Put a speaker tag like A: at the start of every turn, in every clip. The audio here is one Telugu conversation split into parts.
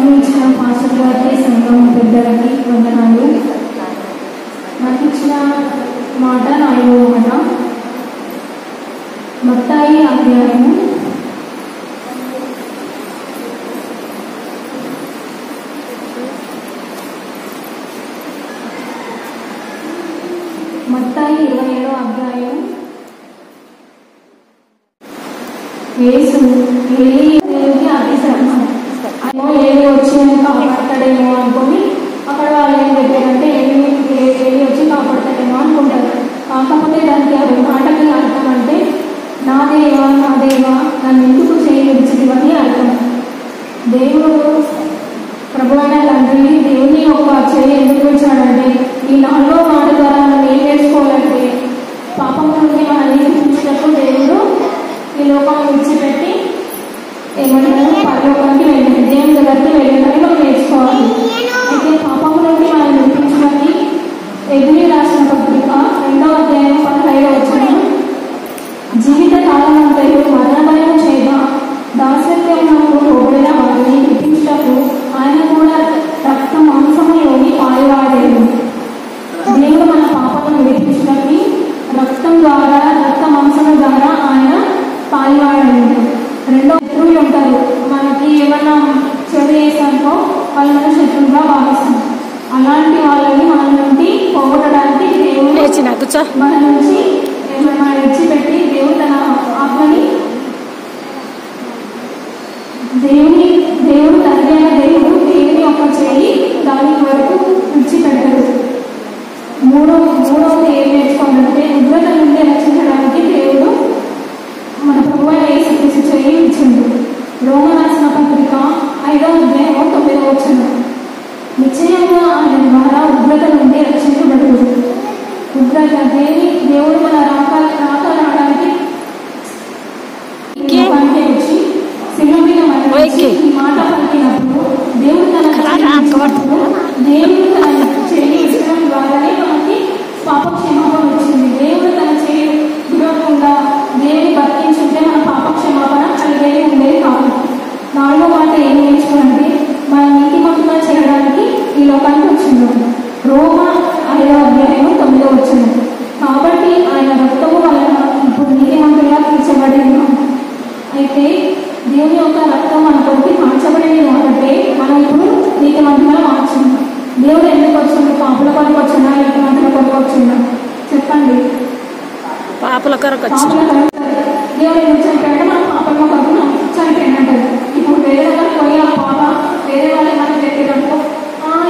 A: వాక్యం ఇచ్చిన పాస్టర్ గారికి, సంఘం పెద్దలకి వందనాలు. నాకు ఇచ్చిన మాట 4వ మాట మత్తయి అధ్యాయము 27వ అధ్యాయం. యేసు ఏలికి అతి శ్రమ ఏలి వచ్చి కాపాడతాడేమో అనుకొని అక్కడ వాళ్ళు ఏం పెట్టారంటే ఏలి వచ్చి కాపాడతాడేమో అనుకుంటారు. కాకపోతే దానికి అది మాటకి అర్థం అంటే నా దేవా నన్ను ఎందుకు చేయవని అర్థం. దేవుడు ప్రభువైన తండ్రి దేవుని యొక్క చేయి ఎందుకు వచ్చాడంటే ఈ 4వ మాట ద్వారా మనం ఏం నేర్చుకోవాలంటే పాపం నుండి మనల్ని రక్షించినప్పుడు దేవుడు ఈ లోకం విడిచిపెట్టి ఏమంటారు పరలోకానికి వెళ్ళింది, దేవుని దగ్గరికి వెళ్ళిందని మనం నేర్చుకోవాలి. అయితే పాపం నుండి మనం విడిపించడానికి ఎబ్రీ రాసిన పత్రిక 2వ అధ్యాయం 15వ వచనం, జీవిత కాలం అంతయు మరణభయం చేత దాస్యత్వమునకు లోబడిన వారిని విడిపించుటకు ఆయన కూడా రక్త మాంసములోని పాలువాడేది. దేవుడు మన పాపలను విడిపించడానికి రక్తం ద్వారా రక్త మాంసముల ద్వారా ఆయన పాలువాడేది. 2వ శత్రువులు ఉంటారు. మనకి ఏమైనా చెడు చేసాకో వాళ్ళు మన శత్రువుగా భావిస్తాం. అలాంటి వాళ్ళని మన నుండి పోగొట్టడానికి దేవుడు మన నుంచి ఏమైనా విడిచిపెట్టి దేవుడు తన ఆత్మని దేవుడు తండ్రి అయిన దేవుడు దేవుని యొక్క చేయి దాని వరకు విడిచిపెట్టాడు. మూడవది ఏం నేర్చుకోవాలంటే ఉగ్రత నుండి రక్షించడానికి దేవుడు మన ప్రభువైన యేసుక్రీస్తు చేయి ఇచ్చిండు. రోమా రాసిన పత్రిక 5వ అధ్యాయం 9వ వచనం, నిశ్చయంగా ఆయన ద్వారా ఉగ్రత నుండి రక్షించబడదు. ఉగ్రత దేవుడు మన రాక రావడానికి వచ్చి శిలువ మీద ఈ మాట పలికినప్పుడు దేవుడు దేవుడు తన చేయి ఇచ్చడం ద్వారానే మనకి పాప క్షమాపణ వచ్చింది. దేవుడు తన చేయి విడవకుండా దేవుని బతికించుంటే మన పాప క్షమాపణ కలిగేది ఉండేది కాదు. 4వ మాట ఏం నేర్చుకోవాలంటే మన నీతిమంతుగా చేయడానికి ఈ లోకానికి వచ్చింది. రోమా 5వ అధ్యాయం 9వ వచనం, కాబట్టి ఆయన రక్తము వలన ఇప్పుడు నీతిమంతులుగా తీర్చబడి ఉన్నాం. అయితే దేవుని యొక్క రక్తం మన కొరకు మార్చబడింది కాబట్టి మనం ఇప్పుడు నీతిమంతులుగా మార్చింది. దేవుడు ఎందుకు వచ్చింది? పాపుల కొరకు వచ్చిందా, నీతిమంతుల కొరకు వచ్చిందా? చెప్పండి.
B: పాపుల కొరకు
A: దేవుడు ఎందుకు చనిపోయాడంటే మన పాపల కొరకు చనిపోయినట్టు. ఇప్పుడు వేరే వాళ్ళకి పోయి ఆ పాప వేరే వాళ్ళ మనకి పెట్టేటప్పుడు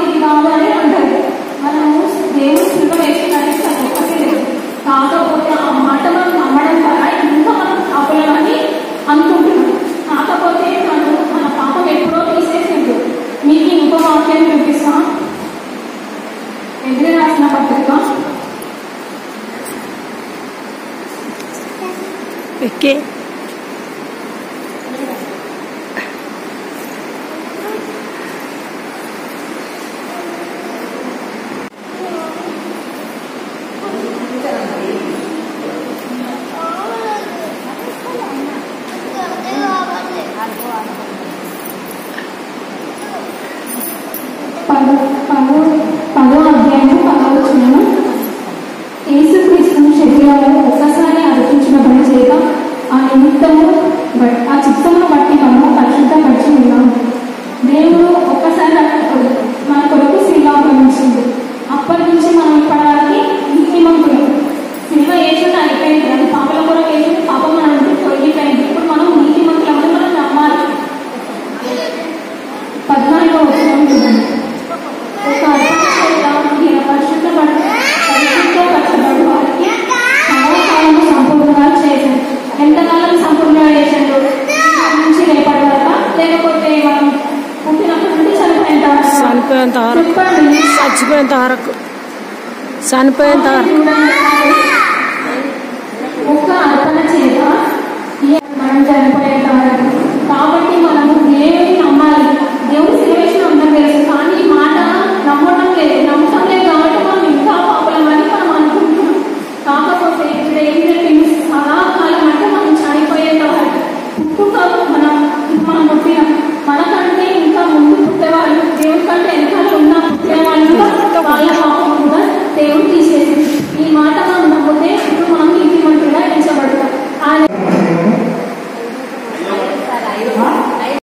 A: ఇది కాదు అని అంటారు. మనము దేవుడు శిల్ప వేసి నడిస్తాం ఒక్కటే లేదు. కాకపోతే ఆ మాట మనం నమ్మడం ద్వారా ఇంకా మనం పాపలని అనుకుంటున్నాం. కాకపోతే మన పాపం ఎప్పుడో తీసేసింది. మీకు ఇంకో వాక్యం చూపిస్తా. ఎబ్రీ రాసిన పత్రిక 10వ అధ్యాయం 10వ వచనం, యేసుక్రీస్తును శరీరంలో ఒక్కసారి అర్పించిన పని చేత ఆ నిమిత్తము ఆ చిత్తమును బట్టి మనము పరిశుద్ధపరిచి ఉన్నాము. దేవుడు ఒక్కసారి మన కొరకు శిలువ అర్పించింది. అప్పటి నుంచి మనం ఇప్పటివరకు నీతిమంతులు. శిలువ వేసుడు అయిపోయింది. అది పాపల కొరకు వేసుడు, పాపం మన నుండి తొలగిపోయింది. ఇప్పుడు మనం నీతిమంతులు మనం నమ్మాలి. 14వ వచనం చూడండి, ఒక పరిశుద్ధపరచబడు వారికి సర్వకాలము సంపూర్ణంగా చేశాడు. ఎంతకాలం సంపూర్ణంగా చేశాడు? నుంచి రేపటి వరకు, లేకపోతే మనం పుట్టినప్పటి నుండి చనిపోయేంత వరకు ఒక్క అర్పణ చేత మనం చనిపోయేంత వరకు. కాబట్టి మనము